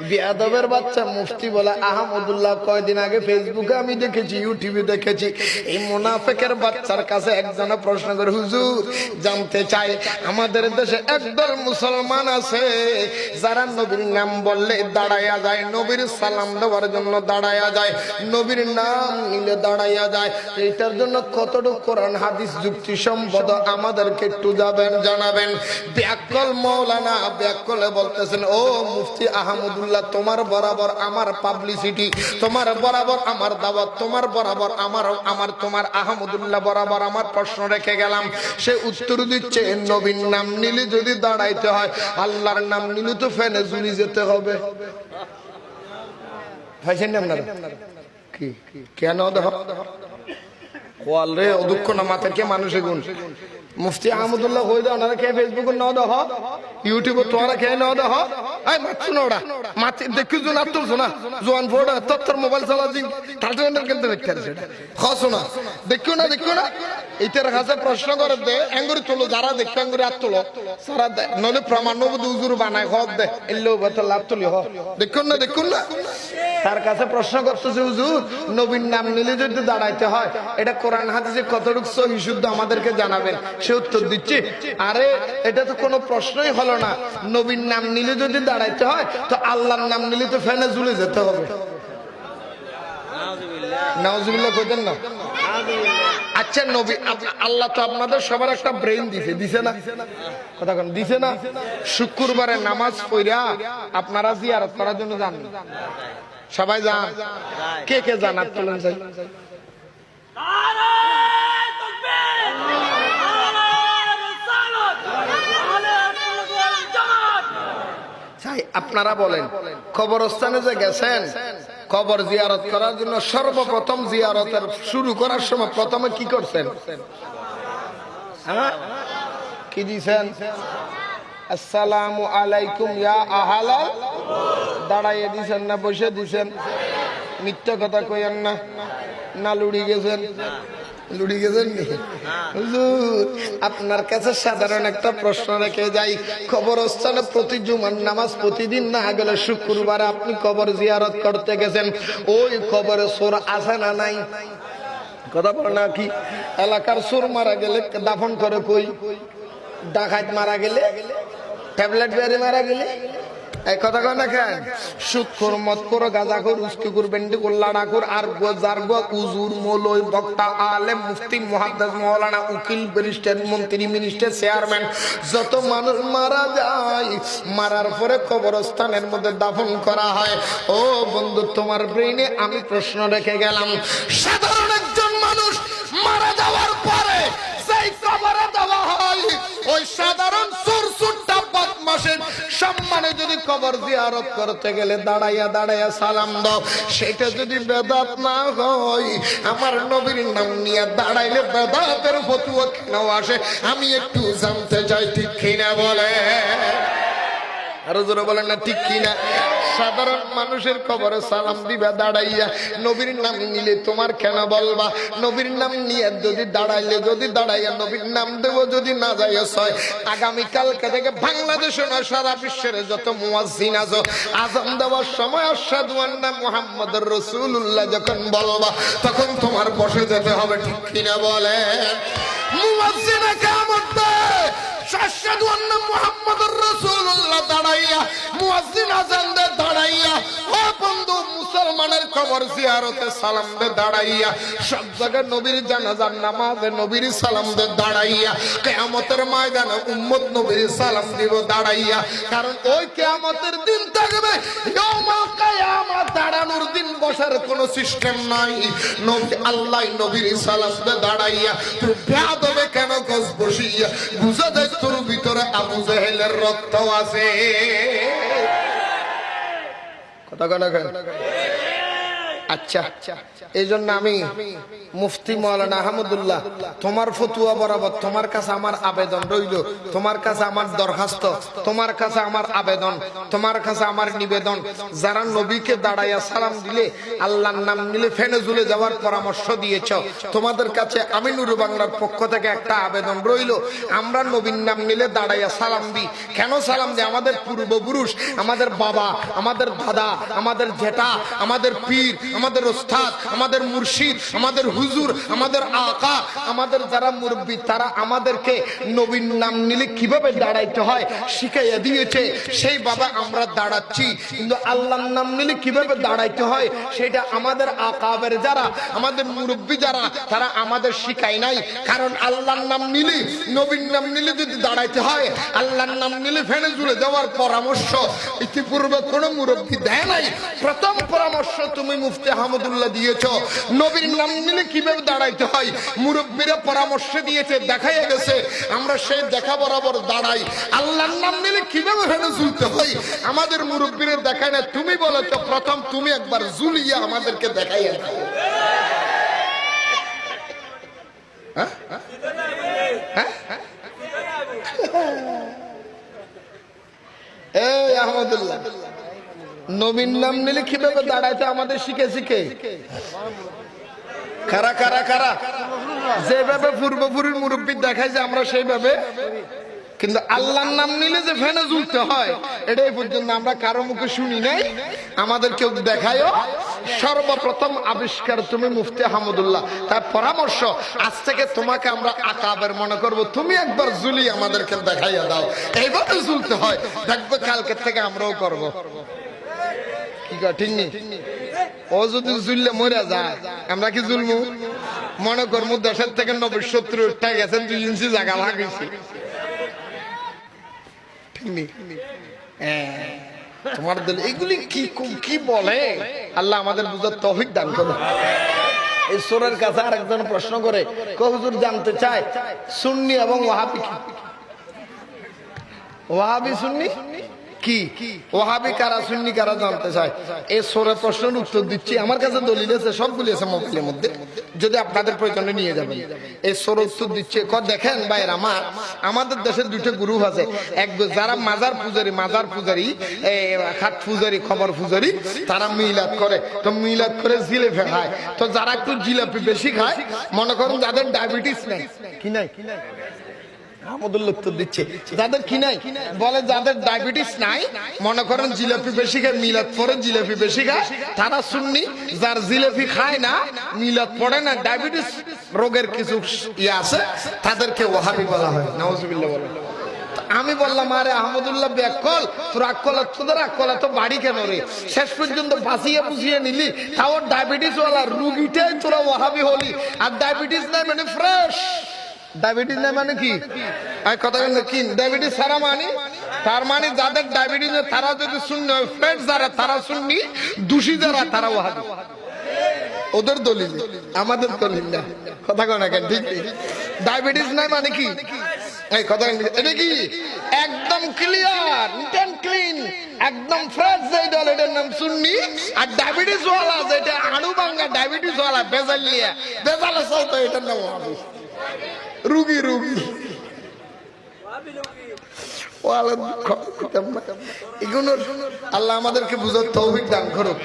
বিয়াদবের বাচ্চা মুফতি বলে আহমদুল্লাহ। কয়দিন আগে ফেসবুকে আমি দেখেছি, ইউটিউবে দেখেছি, এই মুনাফিকের বাচ্চার কাছে একজনে প্রশ্ন করে, হুজুর জানতে চাই আমাদের দেশে একদল মুসলমান আছে যারা নবীর নাম বললে দাঁড়াইয়া যায়, নবীর সালাম দেওয়ার জন্য দাঁড়াইয়া যায়, নবীর নাম নিলে দাঁড়াইয়া যায়। এইটার জন্য কতটুকু কোরআন হাদিস যুক্তিসম্মত আমাদেরকে একটু জানাবেন। ব্যাকল মৌলানা ব্যাকলে বলতেছেন, ও মুফতি আহমদুল্লাহ, তোমার বরাবর আমার পাবলিসিটি, তোমার বরাবর আমার দাওয়াত, তোমার বরাবর তোমার আহমদুল্লাহ বরাবর আমার প্রশ্ন রেখে গেলাম। সে উত্তর দিচ্ছে, নবীর নাম নিলে যদি দাঁড়াইতে হয়, আল্লাহর নাম নিলে তো ফেনে ঝুলি যেতে হবে। কি কেন রে অদুক্ষ না মাথা কে মানুষে গুণ। মুফতি আহমদুল্লাহ হয়ে দাও না, কে ফেসবুকে ন দেহ, ইউটিউবে তোরা খেয়ে ন দেহ, আই মারছো না ওরা মাছি দেখি জোন আর তুলছো না জোয়ান ফোড়া তোর মোবাইল চালা দিন টালটেন্ডার কিনতে দেখতে সেটা খাসো না, দেখিও না এইটার কাছে প্রশ্ন করে দে এঙ্গুরি তোলো, যারা দেখতে এঙ্গুরি আর তোলো সারা দে, নলে প্রমাণ নবুদ উজুর বানায় হক দে এলো বেতল লাভ তুলি হ, দেখুন না তার কাছে প্রশ্ন করতেছে, হুজুর নবীর নাম নিলে যদি দাঁড়াইতে হয় এটা কোরআন হাদিসে কতটুকু সহি শুদ্ধ আমাদেরকে জানাবেন। সে উত্তর দিচ্ছে, আরে এটা তো কোনো প্রশ্নই হলো না, নবীর নাম নিলে যদি দাঁড়াইতে হয় তো আল্লাহর নাম নিলে তো ফেনে ঝুলে যেতে হবে। নাউজুবিল্লাহ কইতেন না। আচ্ছা নবী আল্লাহ তো আপনাদের সবার একটা ব্রেইন দিছে না, কথা কোন দিছে না? শুক্রবারে নামাজ পড়া আপনারা জিয়ারত করার জন্য যান, সবাই যান, কে যান আর তোলেন চাই। আপনারা বলেন কবরস্থানে যে গেছেন কবর জিয়ারত করার জন্য, সর্বপ্রথম জিয়ারতের শুরু করার সময় প্রথমে কি করছেন? কি দিছেন? আসসালামু আলাইকুম ইয়া আহলাল, দাঁড়াইয়ে দিছেন না বসে দিছেন? মিথ্যা কথা কইেন না লুড়ি গেছেন হুজুর আপনার কাছে সাধারণ একটা প্রশ্ন রেখে যাই, কবরস্থানে প্রতি জুমার নামাজ প্রতিদিন না গেলে শুক্রবারে আপনি কবর জিয়ারত করতে গেছেন, ওই কবরে চোর আছে না নাই? কথা বল না, কি এলাকার চোর মারা গেলে দাফন করে কই? ডাকাত মারা গেলে, ট্যাবলেট বেড়ে মারা গেলে, এই কথা কয় না কেন? সুদখোর, মদখোর, গাঁজাখোর, উস্কিখোর, বেন্ডিখোর, লাড়াখোর আর জারগো উজুর, মৌলভী, বক্তা, আলেম, মুফতি, মুহাদ্দিস, মাওলানা, উকিল, ব্যারিস্টার, মন্ত্রী, মিনিস্টার, চেয়ারম্যান, যত মানুষ মারা যায় মারার পরে কবরস্থানের মধ্যে দাফন করা হয়। ও বন্ধু, তোমার ব্রেইনে আমি প্রশ্ন রেখে গেলাম, সাধারণ একজন মানুষ মারা যাওয়ার পরে সেই কবরে দেওয়া হয়, ওই সাধারণ সুরসুরটা বদমাশের সম্মানে যদি কবর জিয়ারত করতে গেলে দাঁড়াইয়া সালাম দাও, সেটা যদি বেদাত না হয়, আমার নবীর নাম নিয়ে দাঁড়াইলে বেদাতের ফতোয়া কেন আসে আমি একটু জানতে চাই, ঠিক কিনা বলে? আরো জোরে বলেন না ঠিক কিনা? সাধারণ মানুষের কবরে সালাম দিবা দাঁড়াইয়া, নবীর নাম নিলে তোমার কেন বলবা? নবীর নাম নিয়ে যদি দাঁড়াইয়া নবীর নাম দেব যদি না যায়, আগামীকালকে থেকে বাংলাদেশে না সারা বিশ্বের যত মুয়াজ্জিন আছে আযান দেওয়ার সময় আশহাদু আন্না মুহাম্মাদুর রাসূলুল্লাহ যখন বলবা তখন তোমার বসে যেতে হবে, ঠিক কিনা বলেন? মুয়াজ্জিনে কিয়ামত আশহাদু আন্না মুহাম্মাদুর রাসূলুল্লাহ দাঁড়াইয়া, মুয়াজ্জিন আযান দে দাঁড়াইয়া, ও বন্ধু মুসলমানের কবর জিয়ারতে সালাম দে দাঁড়াইয়া, সব জায়গায় নবীর জানাজার নামাজে নবীর সালাম দে দাঁড়াইয়া, কিয়ামতের ময়দানে উম্মত নবীর সালাম দিব দাঁড়াইয়া। কারণ ওই কিয়ামতের দিন থাকবে, ইয়াউমুল কিয়ামত, দাঁড়ানোর দিন, বসার কোনো সিস্টেম নাই। নবী আল্লাহ নবীর সালাম দে দাঁড়াইয়া, তুই বেয়াদবে কেন কস বসিয়া? বুঝা যায় তোর ভিতরে আবু জাহেলের রক্ত আছে। কথা আচ্ছা, এই জন্য আমি মুফতি মাওলানা আহমদুল্লাহ তোমার ফতুয়া বরাবর তোমার কাছে আমার আবেদন রইল, তোমার কাছে আমার দরখাস্ত, তোমার কাছে আমার আবেদন, তোমার কাছে আমার নিবেদন, যারা নবীকে দাঁড়াইয়া সালাম দিলে আল্লাহর নাম নিলে ফেনে ঝুলে যাওয়ার পরামর্শ দিয়েছ, তোমাদের কাছে আমি নুরু বাংলার পক্ষ থেকে একটা আবেদন রইল, আমরা নবীর নাম নিলে দাঁড়াইয়া সালাম দিই। কেন সালাম দিই? আমাদের পূর্বপুরুষ, আমাদের বাবা, আমাদের দাদা, আমাদের জেঠা, আমাদের পীর, আমাদের ওস্তাদ, আমাদের মুর্শিদ, আমাদের হুজুর, আমাদের আকা, আমাদের যারা মুরব্বী, তারা আমাদেরকে নবীর নাম নিলে কিভাবে দাঁড়াইতে হয় শিখাইয়া দিয়েছে। সেই বাবা আমরা দাঁড়াচ্ছি, কিন্তু আল্লাহর নাম নিলে কিভাবে দাঁড়াইতে হয় সেটা আমাদের আকাবের যারা, আমাদের মুরব্বী যারা, তারা আমাদের শিখায় নাই। কারণ আল্লাহর নাম নিলে, নবীর নাম নিলে যদি দাঁড়াইতে হয়, আল্লাহর নাম নিলে ফেনে জুড়ে দেওয়ার পরামর্শ ইতিপূর্বে কোন মুরব্বী দেয় নাই। প্রথম পরামর্শ তুমি মুফতি আহমদুল্লাহ দিয়েছ। নবীর নাম নিলে কিভাবে দাঁড়াইতে হয় মুরব্বীরা পরামর্শ দিয়েছে, দেখাইয়া গেছে, আমরা সেই দেখা বরাবর দাঁড়াই। আল্লাহর নাম নিলে কিভাবে ফেনে ঝুলতে হয় আমাদের মুরব্বীরা দেখায় না। তুমি বলেছ, প্রথম তুমি একবার ঝুলিয়া আমাদেরকে দেখাইয়া দাও। এই আহমদুল্লাহ, নবীর নাম নিলে কিভাবে দাঁড়াইতে আমাদের শিখে শিখে কারা কারা কারা যেভাবে পূর্বপুরীর মুরব্বী দেখায় যে আমরা সেইভাবে, কিন্তু আল্লাহর নাম নিলে যে ফেনে ঝুলতে হয় এটা এই পর্যন্ত আমরা কারো মুখে শুনি নাই, আমাদের কেউ দেখায়ও। সর্বপ্রথম আবিষ্কার তুমি মুফতি আহমদুল্লাহ, তার পরামর্শ আজ থেকে তোমাকে আমরা আকাবের মনে করব, তুমি একবার ঝুলি আমাদেরকে দেখাইয়া দাও, এইভাবে ঝুলতে হয়। দেখবে কালকে থেকে আমরাও করব। কি কয় ঠিক নেই? ও যদি ঝুললে মরে যায়, আমরা কি ঝুলবো? মনে করবো দেশের থেকে 90-70 উঠে গেছেন, 2 ইঞ্চি জায়গা লাগিয়েছি। তোমার দিল এগুলি কি বলে? আল্লাহ আমাদের বুঝার তৌফিক দান করুন। এই সূরার কাছে আরেকজন প্রশ্ন করে, হুজুর জানতে চায় সুন্নি এবং ওয়াহাবি কি? ওয়াহাবি সুন্নি কি? ওয়াহাবি কারা, সুন্নি কারা জানতে চায়। এই সূরার প্রশ্নের উত্তর দিচ্ছি। আমার কাছে দলিল আছে, সবগুলি আছে মোবাইলের মধ্যে, যদি আপনাদের প্রয়োজনে নিয়ে যাবেন। এই সূরার উত্তর দিচ্ছে, দেখেন ভাইয়ের আমার, আমাদের দেশের 2টা গ্রুপ আছে। এক যারা মাজার পূজারি, খাট পূজারি, খবর পূজারি, তারা মিলাদ করে। তো মিলাদ করে জিলেপি খায়। তো যারা একটু জিলাপি বেশি খায়, মনে করুন যাদের ডায়াবেটিস নাই, কি নাই, আহমদুল্লাহ উত্তর দিচ্ছে, যাদের কি নাই, বলে যাদের ডায়াবেটিস নাই, মনে করেন জিলাপি বেশি খায়, মিলাদ পরে জিলাপি বেশি খায়, তারা সুন্নি। যার জিলাপি খায় না, মিলাদ পড়ে না, ডায়াবেটিস রোগের কিছু ইয়ে আছে, তাদেরকে ওয়াহাবি বলা হয়। নাউজুবিল্লাহ বলে। আমি বললাম, আরে আহমদুল্লাহ ব্যাকল, তোর আকলা, তোদের আকলা তো বাড়ি কেন রে? শেষ পর্যন্ত বাঁচিয়ে বুঝিয়ে নিলি, তাও ডায়াবেটিস ওয়ালা রুগীটাই তোরা ওয়াহাবি হলি। আর ডায়াবেটিস নাই মানে ফ্রেশ, ডায়াবেটিস নাই মানে কি? কথা কি ডায়াবেটিস সারা মানে? তার মানে যাদের ডায়াবেটিস তারা যদি শূন্য, ফ্রেশ যারা তারা শুননি, দোষী যারা তারা ওয়াহাবি। ওদের দলিল, আমাদের দলিল না। কথা কয় না কেন? ঠিক ডায়াবেটিস নাই মানে কি? এই কথা এটা কি একদম ক্লিয়ার, নিট এন্ড ক্লিন, একদম ফ্রেশ যেই দল, এটার নাম সুন্নি। আর ডায়াবেটিস ওয়ালা যেটা আড়ু ভাঙ্গা ডায়াবেটিস ওয়ালা বেজালিয়া বেজালে চলতো, এটার নাম ওয়াহাবি। রুগী আল্লাহ আমাদেরকে বুঝার তৌফিক দান করুক।